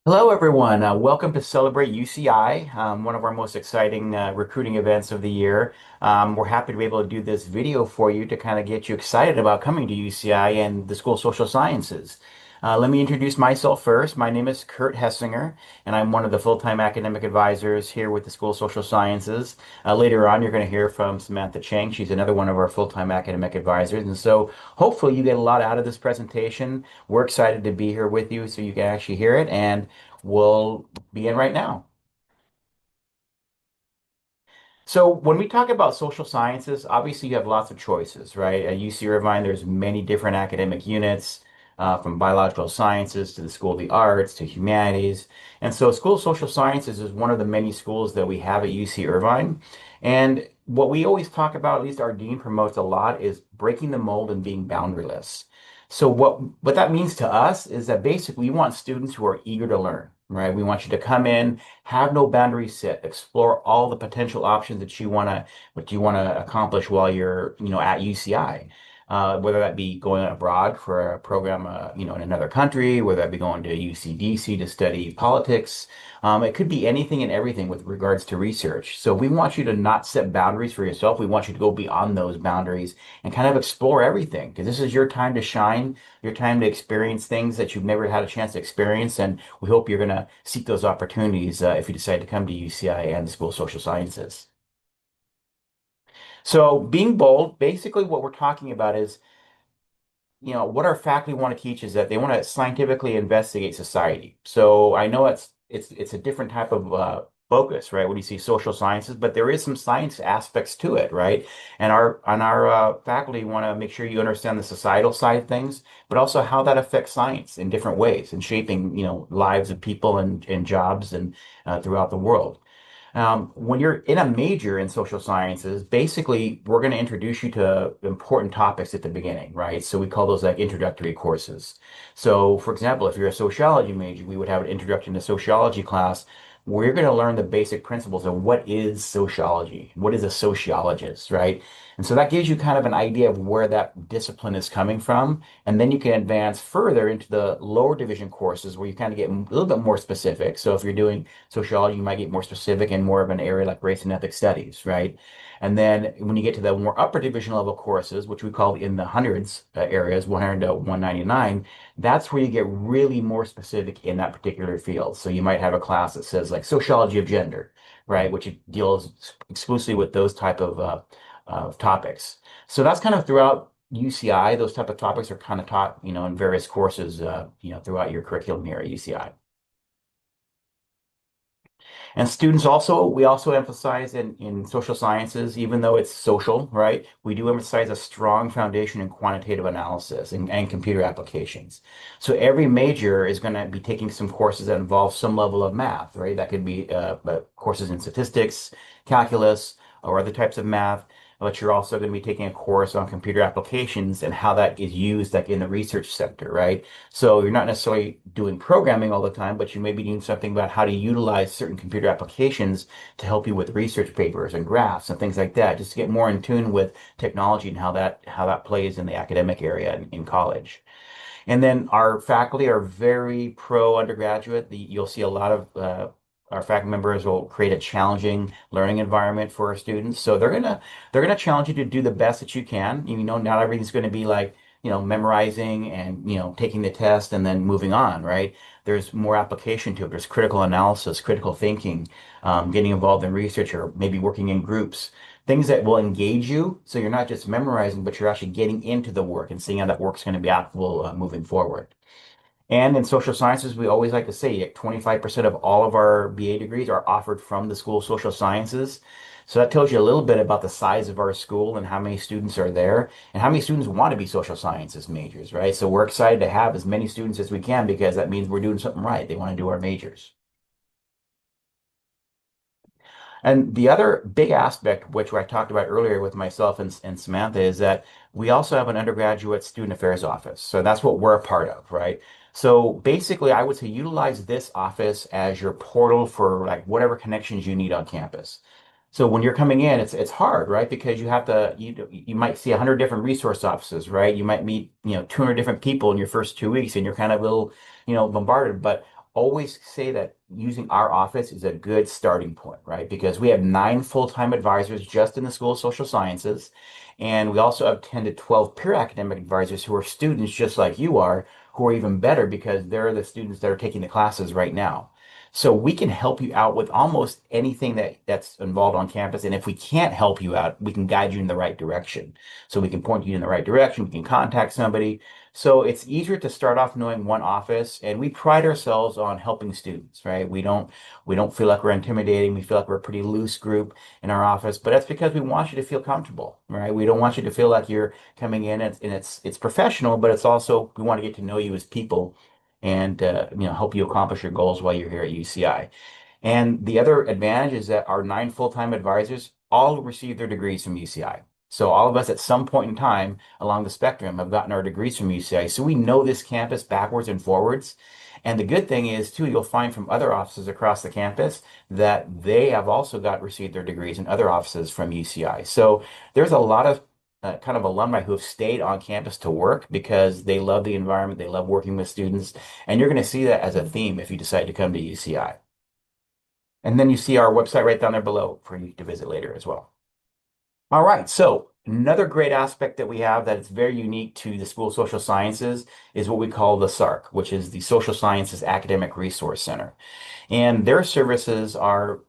Hello, everyone. Welcome to Celebrate UCI, one of our most exciting recruiting events of the year. We're happy to be able to do this video for you to kind of get you excited about coming to UCI and the School of Social Sciences. Let me introduce myself first. My name is Kurt Hessinger, and I'm one of the full-time academic advisors here with the School of Social Sciences. Later on, you're going to hear from Samantha Chang. She's another one of our full-time academic advisors. And so hopefully you get a lot out of this presentation. We're excited to be here with you so you can actually hear it. And we'll begin right now. So when we talk about social sciences, obviously you have lots of choices, right? At UC Irvine, there's many different academic units, from biological sciences to the School of the Arts to humanities. And so School of Social Sciences is one of the many schools that we have at UC Irvine. And what we always talk about, at least our dean promotes a lot, is breaking the mold and being boundaryless. So what that means to us is that basically we want students who are eager to learn, right? We want you to come in, have no boundaries set, explore all the potential options that you want to accomplish while you're, at UCI. Whether that be going abroad for a program, in another country, whether that be going to UCDC to study politics. It could be anything and everything with regards to research. So we want you to not set boundaries for yourself. We want you to go beyond those boundaries and kind of explore everything because this is your time to shine, your time to experience things that you've never had a chance to experience. And we hope you're going to seek those opportunities if you decide to come to UCI and the School of Social Sciences. So being bold, basically what we're talking about is, what our faculty want to teach is that they want to scientifically investigate society. So I know it's a different type of focus, right? When you see social sciences, but there is some science aspects to it, right? And our faculty want to make sure you understand the societal side of things, but also how that affects science in different ways and shaping, lives of people and jobs and throughout the world. When you're in a major in social sciences, basically, we're going to introduce you to important topics at the beginning, right? So we call those like introductory courses. So, for example, if you're a sociology major, we would have an introduction to sociology class where you're going to learn the basic principles of what is sociology, what is a sociologist, right? And so that gives you kind of an idea of where that discipline is coming from. And then you can advance further into the lower division courses where you kind of get a little bit more specific. So if you're doing sociology, you might get more specific in more of an area like race and ethnic studies, right? And then when you get to the more upper division level courses, which we call in the hundreds areas, 100 to 199, that's where you get really more specific in that particular field. So you might have a class that says like sociology of gender, right, which deals exclusively with those type of topics. So that's kind of throughout UCI. Those type of topics are kind of taught, in various courses, throughout your curriculum here at UCI. And students also, we also emphasize in social sciences, even though it's social, right? We do emphasize a strong foundation in quantitative analysis and computer applications. So every major is going to be taking some courses that involve some level of math, right? That could be courses in statistics, calculus, or other types of math. But you're also going to be taking a course on computer applications and how that is used, like in the research sector, right? So you're not necessarily doing programming all the time, but you may be doing something about how to utilize certain computer applications to help you with research papers and graphs and things like that, just to get more in tune with technology and how that plays in the academic area in college. And then our faculty are very pro undergraduate. You'll see a lot of our faculty members will create a challenging learning environment for our students. So they're gonna challenge you to do the best that you can. Not everything's going to be like, memorizing and, taking the test and then moving on, right? There's more application to it. There's critical analysis, critical thinking, getting involved in research or maybe working in groups. Things that will engage you, so you're not just memorizing, but you're actually getting into the work and seeing how that work's going to be applicable moving forward. And in social sciences, we always like to say that 25% of all of our BA degrees are offered from the School of Social Sciences. So that tells you a little bit about the size of our school and how many students are there and how many students want to be social sciences majors, right? So we're excited to have as many students as we can because that means we're doing something right. They want to do our majors. And the other big aspect, which I talked about earlier with myself and Samantha, is that we also have an undergraduate student affairs office. So that's what we're a part of, right? So basically, I would say utilize this office as your portal for like whatever connections you need on campus. So when you're coming in, it's hard, right? Because you might see 100 different resource offices, right? You might meet 200 different people in your first 2 weeks, and you're kind of a little bombarded. But always say that using our office is a good starting point, right? Because we have 9 full-time advisors just in the School of Social Sciences. And we also have 10 to 12 peer academic advisors who are students just like you are, who are even better because they're the students that are taking the classes right now. So we can help you out with almost anything that's involved on campus. And if we can't help you out, we can guide you in the right direction. So we can point you in the right direction. We can contact somebody. So it's easier to start off knowing one office, and we pride ourselves on helping students, right? We don't feel like we're intimidating. We feel like we're a pretty loose group in our office, but that's because we want you to feel comfortable, right? We don't want you to feel like you're coming in and it's professional, but it's also we want to get to know you as people and help you accomplish your goals while you're here at UCI. And the other advantage is that our 9 full-time advisors all receive their degrees from UCI. So all of us at some point in time along the spectrum have gotten our degrees from UCI. So we know this campus backwards and forwards. And the good thing is too, you'll find from other offices across the campus that they have also got received their degrees in other offices from UCI. So there's a lot of kind of alumni who have stayed on campus to work because they love the environment, they love working with students, and you're going to see that as a theme if you decide to come to UCI. And then you see our website right down there below for you to visit later as well. All right, so another great aspect that we have that is very unique to the School of Social Sciences is what we call the SARC, which is the Social Sciences Academic Resource Center. And their services are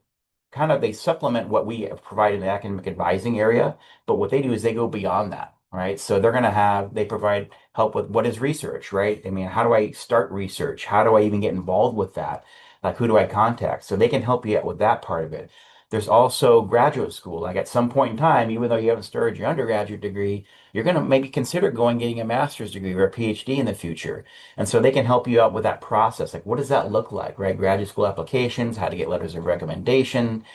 kind of they supplement what we provide in the academic advising area, but what they do is they go beyond that, right? So they provide help with what is research, right? I mean, how do I start research? How do I even get involved with that? Like, who do I contact? So they can help you out with that part of it. There's also graduate school. Like at some point in time, even though you haven't started your undergraduate degree, you're going to maybe consider going getting a master's degree or a PhD in the future. And so they can help you out with that process. Like, what does that look like, right? Graduate school applications, how to get letters of recommendation,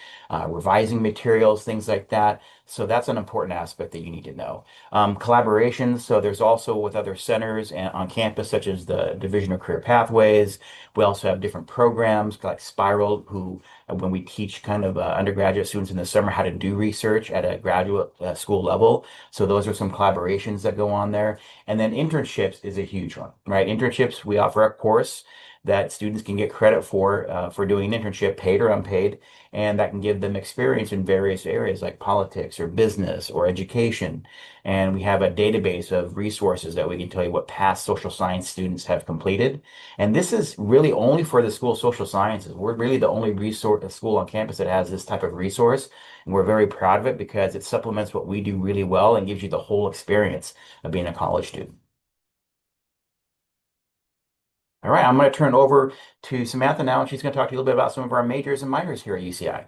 revising materials, things like that. So that's an important aspect that you need to know. Collaborations. So there's also with other centers and on campus, such as the Division of Career Pathways. We also have different programs like Spiral, who when we teach kind of undergraduate students in the summer how to do research at a graduate school level. So those are some collaborations that go on there. And then internships is a huge one, right? Internships, we offer a course that students can get credit for doing an internship, paid or unpaid, and that can give them experience in various areas like politics or business or education. And we have a database of resources that we can tell you what past social science students have completed. And this is really only for the School of Social Sciences. We're really the only resource school on campus that has this type of resource. And we're very proud of it because it supplements what we do really well and gives you the whole experience of being a college student. All right, I'm going to turn it over to Samantha now, and she's going to talk to you a little bit about some of our majors and minors here at UCI.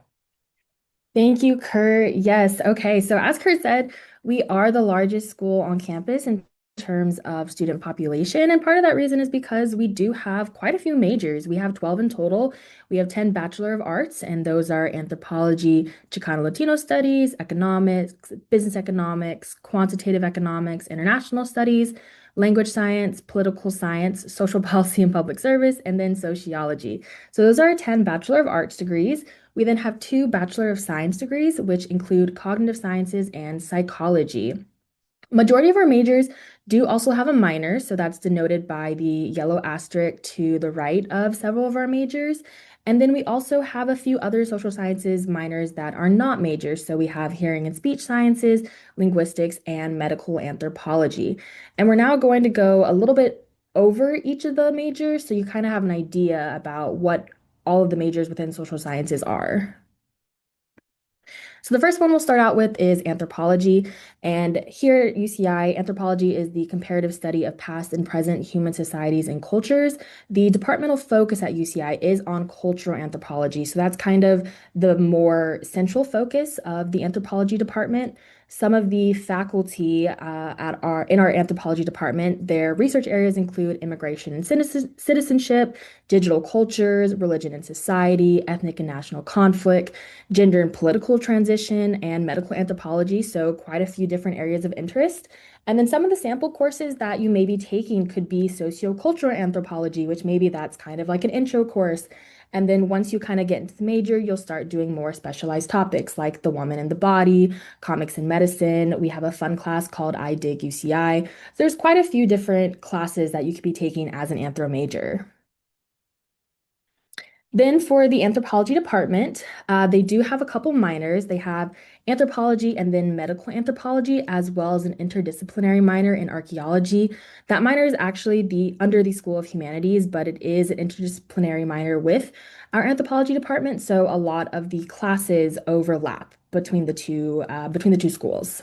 Thank you, Kurt. Yes. Okay. So, as Kurt said, we are the largest school on campus in terms of student population. And part of that reason is because we do have quite a few majors. We have 12 in total. We have 10 Bachelor of Arts, and those are anthropology, Chicano Latino studies, economics, business economics, quantitative economics, international studies, language science, political science, social policy and public service, and then sociology. So, those are our 10 Bachelor of Arts degrees. We then have two Bachelor of Science degrees, which include cognitive sciences and psychology. Majority of our majors do also have a minor, so that's denoted by the yellow asterisk to the right of several of our majors. And then we also have a few other social sciences minors that are not majors. So we have hearing and speech sciences, linguistics, and medical anthropology. And we're now going to go a little bit over each of the majors so you kind of have an idea about what all of the majors within social sciences are. So the first one we'll start out with is anthropology. And here at UCI, anthropology is the comparative study of past and present human societies and cultures. The departmental focus at UCI is on cultural anthropology. So that's kind of the more central focus of the anthropology department. Some of the faculty in our anthropology department, their research areas include immigration and citizenship, digital cultures, religion and society, ethnic and national conflict, gender and political transition, and medical anthropology. So, quite a few different areas of interest. And then some of the sample courses that you may be taking could be sociocultural anthropology, which maybe that's kind of like an intro course. And then once you kind of get into the major, you'll start doing more specialized topics like the woman and the body, comics and medicine. We have a fun class called I Dig UCI. So there's quite a few different classes that you could be taking as an anthro major. Then for the anthropology department, they do have a couple minors. They have anthropology and then medical anthropology, as well as an interdisciplinary minor in archaeology. That minor is actually the under the School of Humanities, but it is an interdisciplinary minor with our anthropology department. So a lot of the classes overlap between the two schools.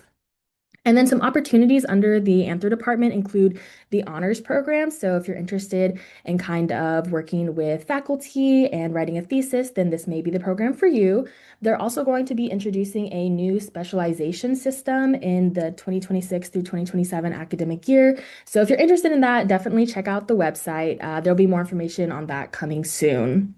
And then some opportunities under the Anthro department include the honors program. So if you're interested in kind of working with faculty and writing a thesis, then this may be the program for you. They're also going to be introducing a new specialization system in the 2026 through 2027 academic year. So if you're interested in that, definitely check out the website. There'll be more information on that coming soon.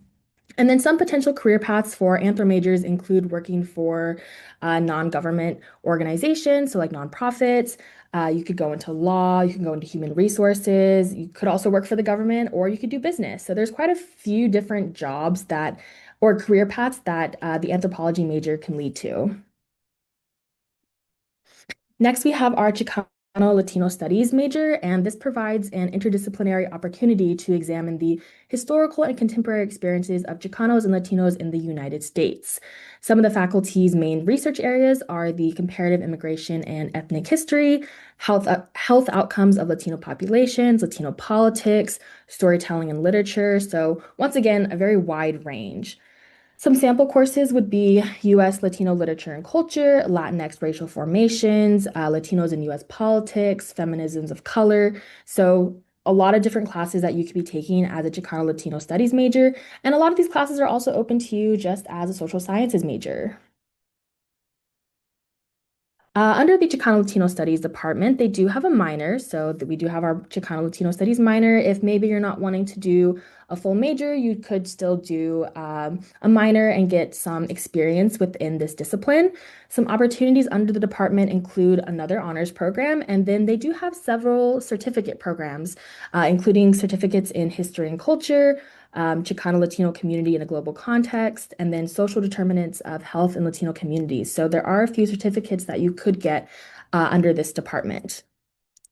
And then some potential career paths for anthro majors include working for non-government organizations, so like nonprofits. You could go into law, you can go into human resources, you could also work for the government, or you could do business. So there's quite a few different jobs that, or career paths that the anthropology major can lead to. Next, we have our Chicano Latino Studies major, and this provides an interdisciplinary opportunity to examine the historical and contemporary experiences of Chicanos and Latinos in the United States. Some of the faculty's main research areas are the comparative immigration and ethnic history, health outcomes of Latino populations, Latino politics, storytelling and literature. So, once again, a very wide range. Some sample courses would be US Latino literature and culture, Latinx racial formations, Latinos in US politics, feminisms of color. So, a lot of different classes that you could be taking as a Chicano Latino studies major. And a lot of these classes are also open to you just as a social sciences major. Under the Chicano Latino Studies department, they do have a minor. So that we do have our Chicano Latino Studies minor. If maybe you're not wanting to do a full major, you could still do a minor and get some experience within this discipline. Some opportunities under the department include another honors program, and then they do have several certificate programs, including certificates in history and culture, Chicano Latino community in a global context, and then social determinants of health in Latino communities. So there are a few certificates that you could get under this department.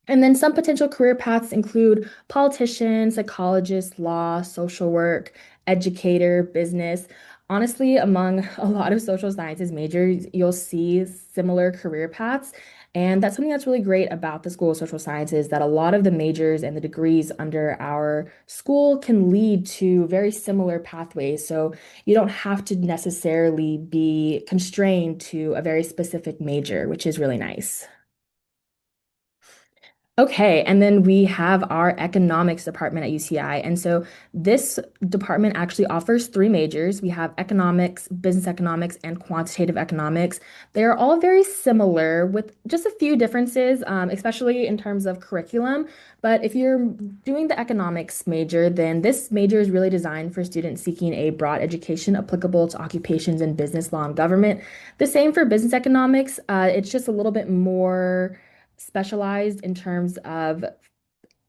And then some potential career paths include politician, psychologist, law, social work, educator, business. Honestly, among a lot of social sciences majors, you'll see similar career paths. And that's something that's really great about the School of Social Sciences, that a lot of the majors and the degrees under our school can lead to very similar pathways. So you don't have to necessarily be constrained to a very specific major, which is really nice. Okay, and then we have our economics department at UCI. And so this department actually offers three majors. We have economics, business economics, and quantitative economics. They are all very similar with just a few differences, especially in terms of curriculum. But if you're doing the economics major, then this major is really designed for students seeking a broad education applicable to occupations in business, law, and government. The same for business economics. It's just a little bit more specialized in terms of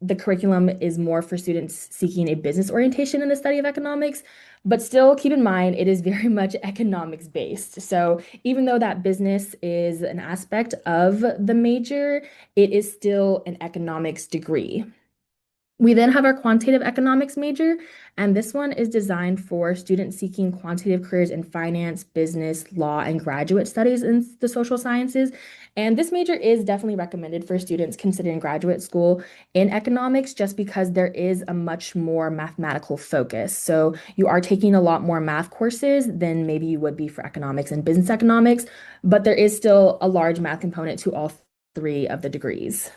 the curriculum is more for students seeking a business orientation in the study of economics, but still keep in mind it is very much economics based. So even though that business is an aspect of the major, it is still an economics degree. We then have our quantitative economics major, and this one is designed for students seeking quantitative careers in finance, business, law, and graduate studies in the social sciences. And this major is definitely recommended for students considering graduate school in economics just because there is a much more mathematical focus. So you are taking a lot more math courses than maybe you would be for economics and business economics, but there is still a large math component to all three of the degrees.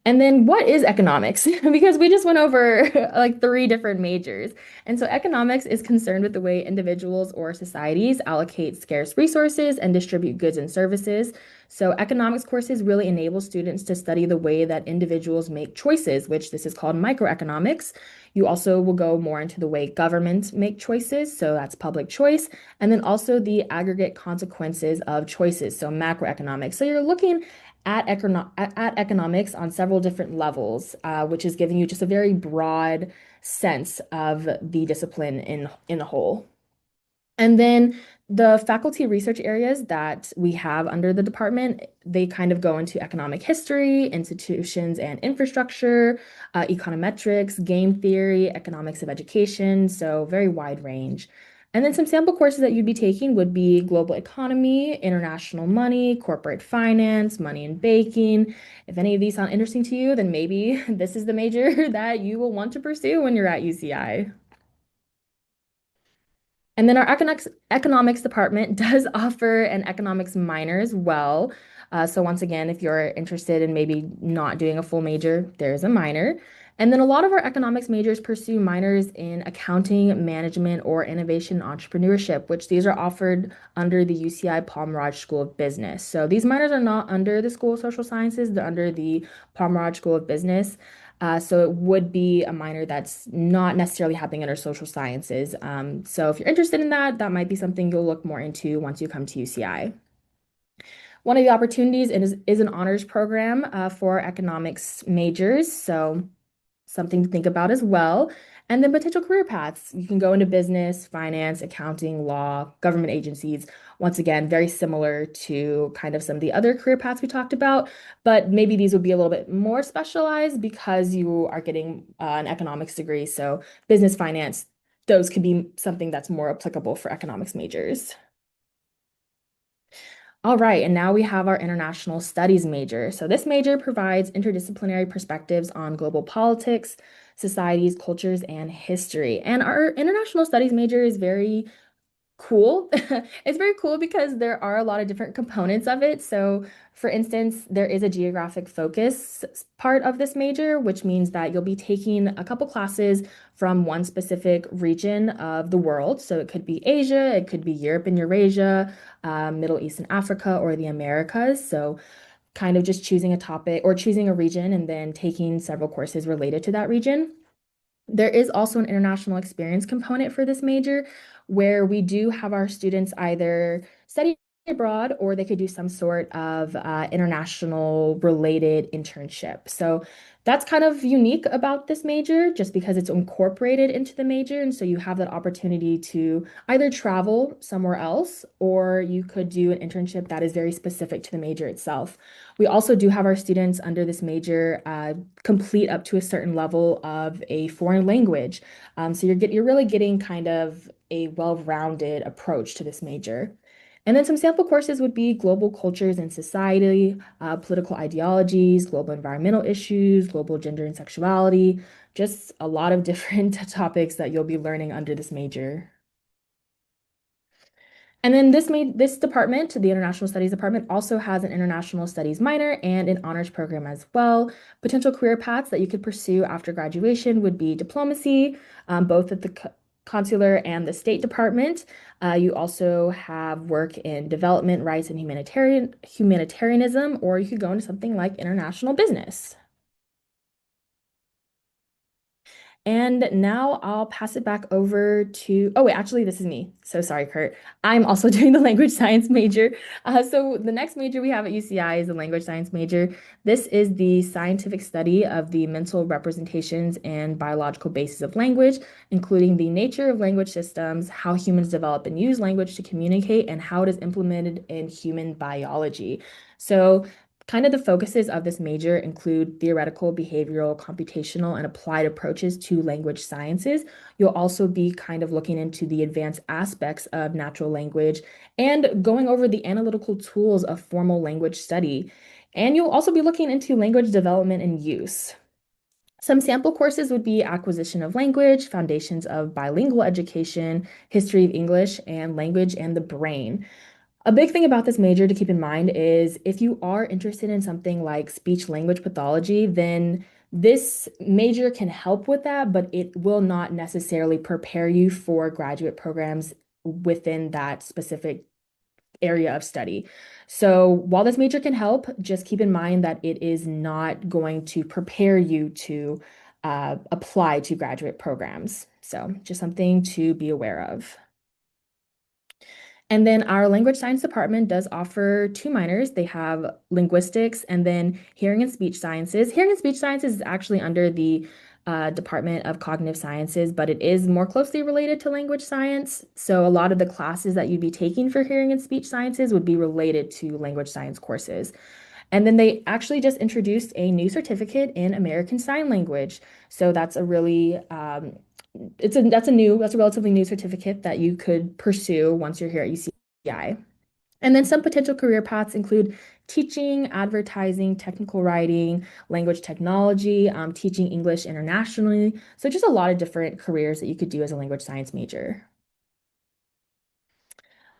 And then what is economics? Because we just went over like three different majors. And so economics is concerned with the way individuals or societies allocate scarce resources and distribute goods and services. So economics courses really enable students to study the way that individuals make choices, which this is called microeconomics. You also will go more into the way governments make choices, so that's public choice, and then also the aggregate consequences of choices, so macroeconomics. So you're looking at economics on several different levels, which is giving you just a very broad sense of the discipline in a whole. And then The faculty research areas that we have under the department, they kind of go into economic history, institutions and infrastructure, econometrics, game theory, economics of education, so very wide range. And then some sample courses that you'd be taking would be global economy, international money, corporate finance, money and banking. If any of these sound interesting to you, then maybe this is the major that you will want to pursue when you're at UCI. And then our economics department does offer an economics minor as well. So once again, if you're interested in maybe not doing a full major, there's a minor. And then a lot of our economics majors pursue minors in accounting, management, or innovation entrepreneurship, which these are offered under the UCI Palmerage School of Business. So these minors are not under the School of Social Sciences, they're under the Palmerage School of Business. So it would be a minor that's not necessarily happening under social sciences. So if you're interested in that, that might be something you'll look more into once you come to UCI. One of the opportunities is an honors program for economics majors. So something to think about as well. And then potential career paths. You can go into business, finance, accounting, law, government agencies. Once again, very similar to kind of some of the other career paths we talked about, but maybe these would be a little bit more specialized because you are getting an economics degree. So business, finance, those could be something that's more applicable for economics majors. All right, and now we have our international studies major. So this major provides interdisciplinary perspectives on global politics, societies, cultures, and history. And our international studies major is very cool. It's very cool because there are a lot of different components of it. So, for instance, there is a geographic focus part of this major, which means that you'll be taking a couple classes from one specific region of the world. So, it could be Asia, it could be Europe and Eurasia, Middle East and Africa, or the Americas. So, kind of just choosing a topic or choosing a region and then taking several courses related to that region. There is also an international experience component for this major where we do have our students either study abroad or they could do some sort of international related internship. So that's kind of unique about this major just because it's incorporated into the major. And so you have that opportunity to either travel somewhere else or you could do an internship that is very specific to the major itself. We also do have our students under this major complete up to a certain level of a foreign language. So you're really getting kind of a well-rounded approach to this major. And then some sample courses would be global cultures and society, political ideologies, global environmental issues, global gender and sexuality, just a lot of different topics that you'll be learning under this major. And then this department, the International Studies department, also has an International Studies minor and an honors program as well. Potential career paths that you could pursue after graduation would be diplomacy, both at the consular and the State Department. You also have work in development rights and humanitarianism, or you could go into something like international business. And now I'll pass it back over to, oh wait, actually this is me. So sorry, Kurt. I'm also doing the language science major. So the next major we have at UCI is the language science major. This is the scientific study of the mental representations and biological basis of language, including the nature of language systems, how humans develop and use language to communicate, and how it is implemented in human biology. So kind of the focuses of this major include theoretical, behavioral, computational, and applied approaches to language sciences. You'll also be kind of looking into the advanced aspects of natural language and going over the analytical tools of formal language study. And you'll also be looking into language development and use. Some sample courses would be acquisition of language, foundations of bilingual education, history of English, and language and the brain. A big thing about this major to keep in mind is if you are interested in something like speech language pathology, then this major can help with that, but it will not necessarily prepare you for graduate programs within that specific area of study. So while this major can help, just keep in mind that it is not going to prepare you to apply to graduate programs. So just something to be aware of. And then our language science department does offer two minors. They have linguistics and then hearing and speech sciences. Hearing and speech sciences is actually under the Department of Cognitive Sciences, but it is more closely related to language science. So a lot of the classes that you'd be taking for hearing and speech sciences would be related to language science courses. And then they actually just introduced a new certificate in American Sign Language. So that's a really that's a relatively new certificate that you could pursue once you're here at UCI. And then some potential career paths include teaching, advertising, technical writing, language technology, teaching English internationally. So just a lot of different careers that you could do as a language science major.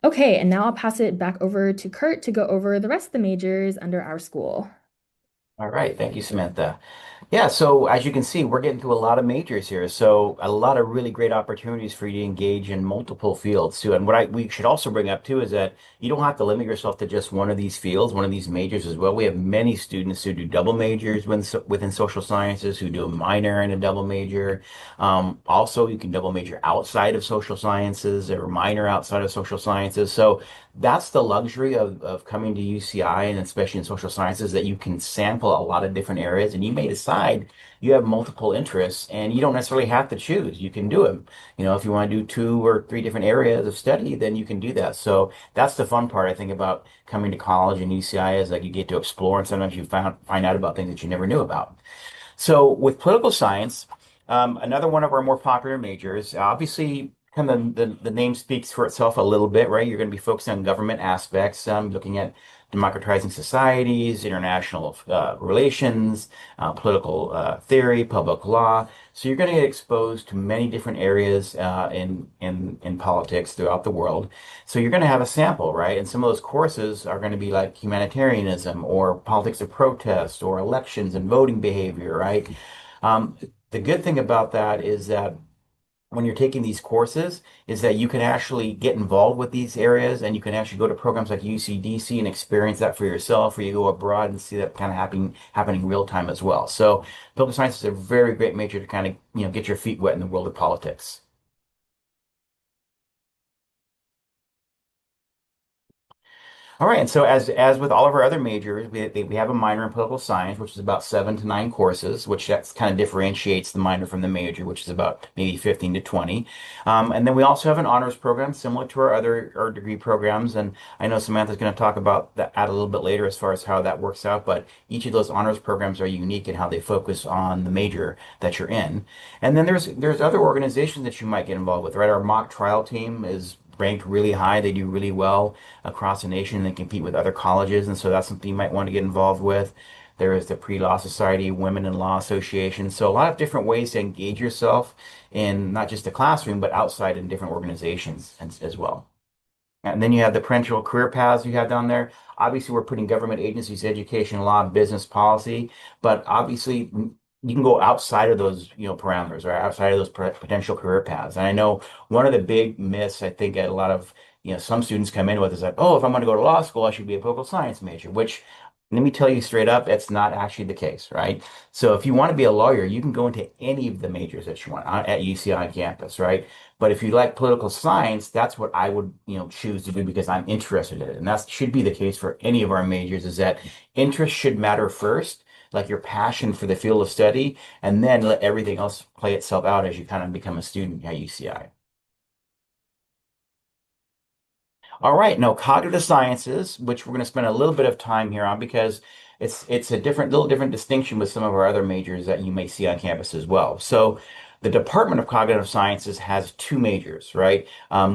Okay, and now I'll pass it back over to Kurt to go over the rest of the majors under our school. All right, thank you, Samantha. Yeah, so as you can see, we're getting to a lot of majors here. So a lot of really great opportunities for you to engage in multiple fields too. And we should also bring up too is that you don't have to limit yourself to just one of these fields, one of these majors as well. We have many students who do double majors within social sciences, who do a minor and a double major. Also, you can double major outside of social sciences or minor outside of social sciences. So that's the luxury of coming to UCI and especially in social sciences that you can sample a lot of different areas and you may decide you have multiple interests and you don't necessarily have to choose. You can do it. You know, if you want to do two or three different areas of study, then you can do that. So that's the fun part, I think, about coming to college and UCI is like you get to explore and sometimes you find out about things that you never knew about. So with political science, another one of our more popular majors, obviously, kind of the name speaks for itself a little bit, right? You're going to be focusing on government aspects, looking at democratizing societies, international relations, political theory, public law. So you're going to get exposed to many different areas in politics throughout the world. So you're going to have a sample, right? And some of those courses are going to be like humanitarianism or politics of protest or elections and voting behavior, right? Um, the good thing about that is that when you're taking these courses is that you can actually get involved with these areas and you can actually go to programs like UCDC and experience that for yourself, or you go abroad and see that kind of happening real time as well. So political science is a very great major to kind of, get your feet wet in the world of politics. All right, and so as with all of our other majors, we have a minor in political science, which is about 7 to 9 courses, which that's kind of differentiates the minor from the major, which is about maybe 15 to 20. And then we also have an honors program similar to our degree programs, and I know Samantha's going to talk about that a little bit later as far as how that works out. But each of those honors programs are unique in how they focus on the major that you're in. And then there's other organizations that you might get involved with, right? Our mock trial team is ranked really high. They do really well across the nation. They compete with other colleges, and so that's something you might want to get involved with. There is the Pre-Law Society, Women in Law Association. So a lot of different ways to engage yourself in not just the classroom, but outside in different organizations as well. And then you have the parental career paths you have down there. Obviously, we're putting government agencies, education, law, business policy, but obviously you can go outside of those, parameters or outside of those potential career paths. And I know one of the big myths I think that a lot of, some students come in with is like, oh, if I'm going to go to law school, I should be a political science major, which let me tell you straight up, that's not actually the case, right? So if you want to be a lawyer, you can go into any of the majors that you want at UCI campus, right? But if you like political science, that's what I would, choose to do because I'm interested in it. And that should be the case for any of our majors is that interest should matter first, like your passion for the field of study, and then let everything else play itself out as you kind of become a student at UCI. All right, now cognitive sciences, which we're going to spend a little bit of time here on because it's a little different distinction with some of our other majors that you may see on campus as well. So the Department of Cognitive Sciences has two majors, right?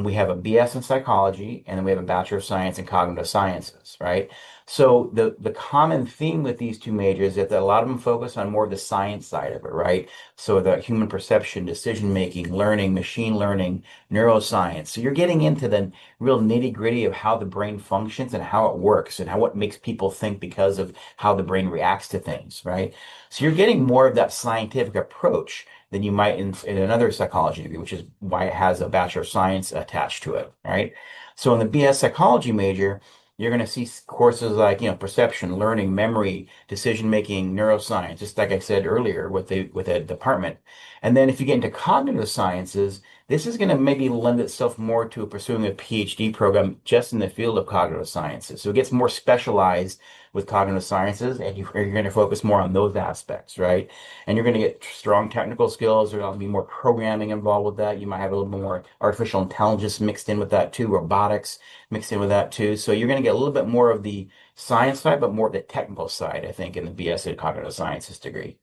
We have a BS in psychology, and then we have a Bachelor of Science in Cognitive Sciences, right? So the common theme with these two majors is that a lot of them focus on more of the science side of it, right? So the human perception, decision making, learning, machine learning, neuroscience. So you're getting into the real nitty gritty of how the brain functions and how it works and how what makes people think because of how the brain reacts to things, right? So you're getting more of that scientific approach than you might in another psychology degree, which is why it has a Bachelor of Science attached to it, right? So in the BS psychology major, you're going to see courses like, perception, learning, memory, decision making, neuroscience, just like I said earlier with the department. And then if you get into cognitive sciences, This is going to maybe lend itself more to pursuing a PhD program just in the field of cognitive sciences. So it gets more specialized with cognitive sciences, and you're going to focus more on those aspects, right? And you're going to get strong technical skills. There'll be more programming involved with that. You might have a little bit more artificial intelligence mixed in with that too, robotics mixed in with that too. So you're going to get a little bit more of the science side, but more of the technical side, I think, in the BS in cognitive sciences degree.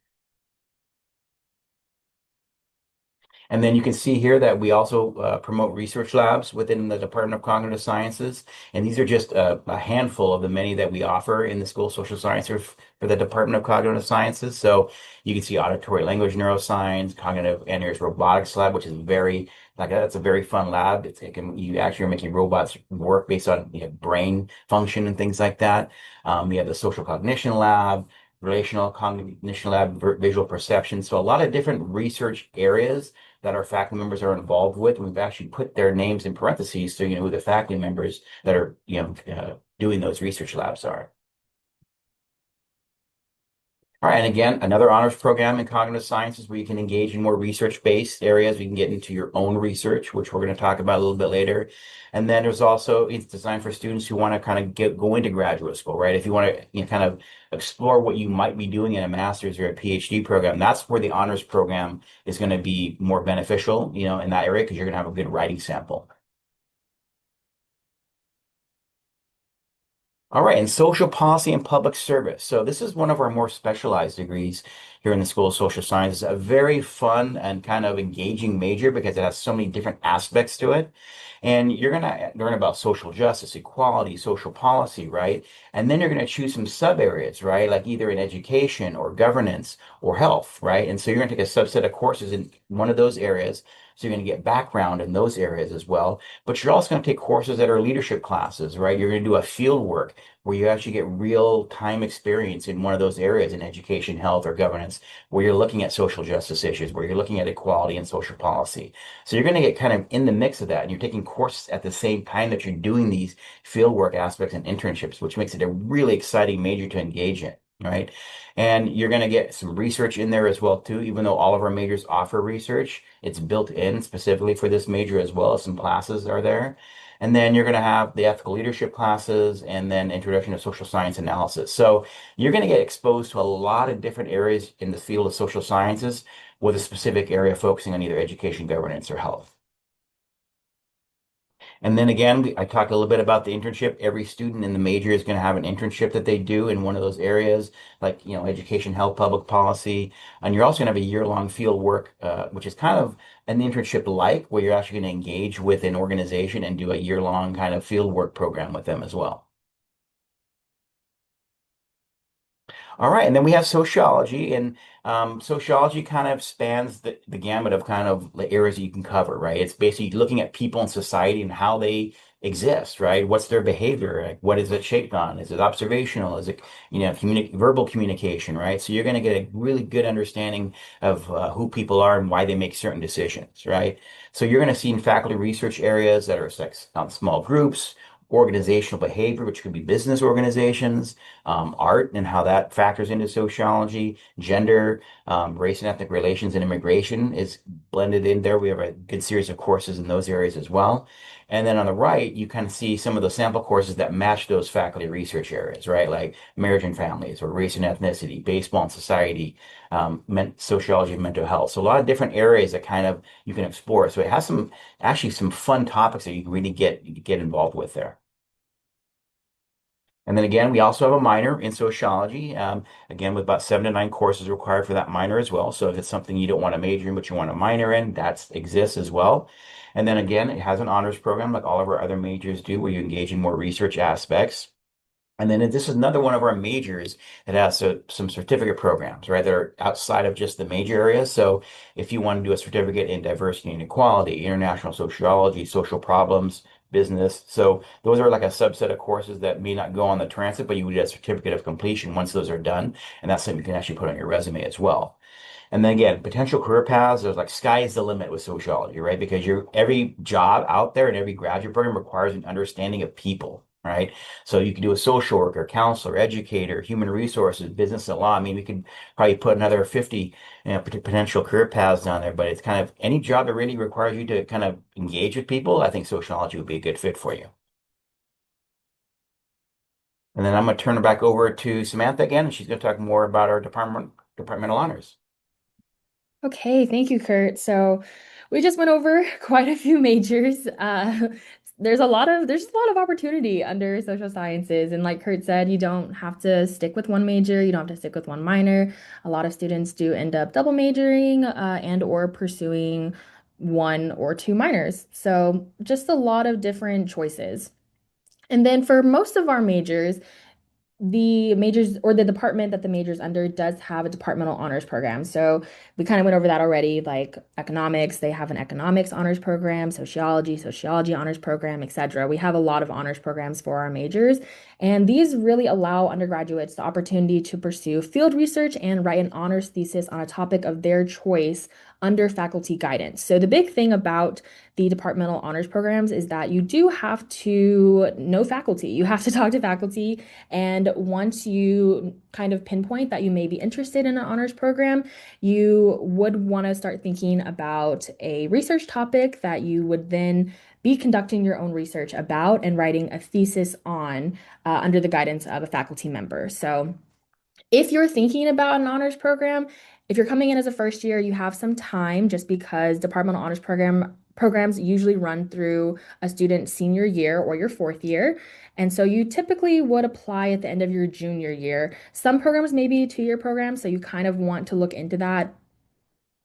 And then you can see here that we also promote research labs within the Department of Cognitive Sciences. And these are just a handful of the many that we offer in the School of Social Science for the Department of Cognitive Sciences. So you can see auditory language neuroscience, cognitive and there's robotics lab, which is very, like that's a very fun lab. You actually are making robots work based on brain function and things like that. We have the social cognition lab, relational cognition lab, visual perception. So a lot of different research areas that our faculty members are involved with. And we've actually put their names in parentheses so you know who the faculty members that are doing those research labs are. All right, and again, another honors program in cognitive sciences where you can engage in more research-based areas. We can get into your own research, which we're going to talk about a little bit later. And then there's also, it's designed for students who want to kind of go into graduate school, right? If you want to kind of explore what you might be doing in a master's or a PhD program, that's where the honors program is going to be more beneficial, in that area because you're going to have a good writing sample. All right, and social policy and public service. So this is one of our more specialized degrees here in the School of Social Sciences. A very fun and kind of engaging major because it has so many different aspects to it. And you're going to learn about social justice, equality, social policy, right? And then you're going to choose some sub areas, right? Like either in education or governance or health, right? And so you're going to take a subset of courses in one of those areas. So you're going to get background in those areas as well. But you're also going to take courses that are leadership classes, right? You're going to do a field work where you actually get real time experience in one of those areas in education, health, or governance, where you're looking at social justice issues, where you're looking at equality and social policy. So you're going to get kind of in the mix of that, and you're taking courses at the same time that you're doing these fieldwork aspects and internships, which makes it a really exciting major to engage in. Right. And you're going to get some research in there as well, too. Even though all of our majors offer research, it's built in specifically for this major as well. Some classes are there. And then you're going to have the ethical leadership classes and then introduction to social science analysis. So you're going to get exposed to a lot of different areas in the field of social sciences with a specific area focusing on either education, governance, or health. And then again, I talked a little bit about the internship. Every student in the major is going to have an internship that they do in one of those areas, like, education, health, public policy. And you're also going to have a year-long field work, which is kind of an internship like, where you're actually going to engage with an organization and do a year-long kind of field work program with them as well. All right, and then we have sociology, and sociology kind of spans the gamut of kind of the areas that you can cover, right? It's basically looking at people in society and how they exist, right? What's their behavior? Like, what is it shaped on? Is it observational? Is it, verbal communication, right? So you're going to get a really good understanding of who people are and why they make certain decisions, right? So you're going to see in faculty research areas that are like small groups, organizational behavior, which could be business organizations, art and how that factors into sociology, gender, race and ethnic relations and immigration is blended in there. We have a good series of courses in those areas as well. And then on the right, you kind of see some of the sample courses that match those faculty research areas, right? Like marriage and families or race and ethnicity, baseball and society, sociology and mental health. So a lot of different areas that kind of you can explore. So it has some fun topics that you can really get involved with there. And then again, we also have a minor in sociology, again, with about 7 to 9 courses required for that minor as well. So if it's something you don't want to major in, but you want a minor in, that exists as well. And then again, it has an honors program like all of our other majors do, where you engage in more research aspects. And then this is another one of our majors that has some certificate programs, right, that are outside of just the major areas. So if you want to do a certificate in diversity and equality, international sociology, social problems, business. So those are like a subset of courses that may not go on the transcript, but you would get a certificate of completion once those are done. And that's something you can actually put on your resume as well. And then again, potential career paths, there's like sky is the limit with sociology, right? Because every job out there and every graduate program requires an understanding of people, right? So you could do a social worker, counselor, educator, human resources, business and law. I mean, we could probably put another 50, potential career paths down there, but it's kind of any job that really requires you to kind of engage with people, I think sociology would be a good fit for you. And then I'm going to turn it back over to Samantha again, and she's going to talk more about our departmental honors. Okay, thank you, Kurt. So we just went over quite a few majors. There's a lot of opportunity under social sciences. And like Kurt said, you don't have to stick with one major, you don't have to stick with one minor. A lot of students do end up double majoring and or pursuing one or two minors. So just a lot of different choices. And then for most of our majors, the majors or the department that the major's under does have a departmental honors program. So we kind of went over that already, like economics, they have an economics honors program, sociology honors program, etc. We have a lot of honors programs for our majors, and these really allow undergraduates the opportunity to pursue field research and write an honors thesis on a topic of their choice under faculty guidance. So the big thing about the departmental honors programs is that you do have to know faculty. You have to talk to faculty, and once you kind of pinpoint that you may be interested in an honors program, you would want to start thinking about a research topic that you would then be conducting your own research about and writing a thesis on under the guidance of a faculty member. So, if you're thinking about an honors program, if you're coming in as a first year, you have some time just because departmental honors programs usually run through a student's senior year or your fourth year. And so you typically would apply at the end of your junior year. Some programs may be two-year programs, so you kind of want to look into that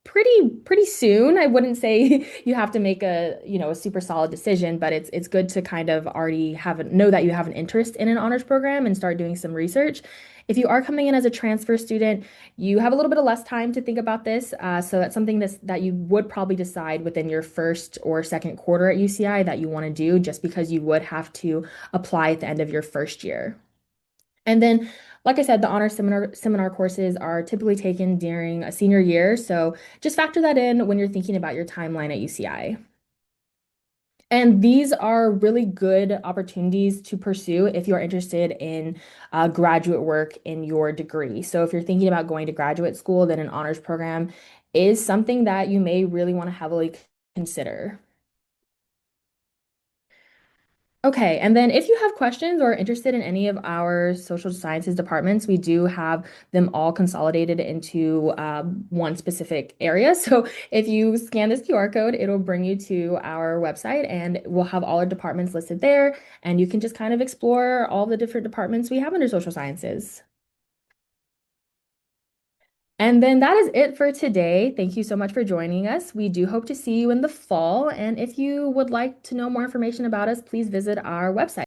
pretty soon. I wouldn't say you have to make a super solid decision, but it's good to kind of already know that you have an interest in an honors program and start doing some research. If you are coming in as a transfer student, you have a little bit of less time to think about this. So that's something that you would probably decide within your first or second quarter at UCI that you want to do, just because you would have to apply at the end of your first year. And then, like I said, the honor seminar courses are typically taken during a senior year. So just factor that in when you're thinking about your timeline at UCI. And these are really good opportunities to pursue if you're interested in graduate work in your degree. So if you're thinking about going to graduate school, then an honors program is something that you may really want to heavily consider. Okay, and then if you have questions or are interested in any of our social sciences departments, we do have them all consolidated into one specific area. So if you scan this QR code, it'll bring you to our website and we'll have all our departments listed there. And you can just kind of explore all the different departments we have under social sciences. And then that is it for today. Thank you so much for joining us. We do hope to see you in the fall. And if you would like to know more information about us, please visit our website.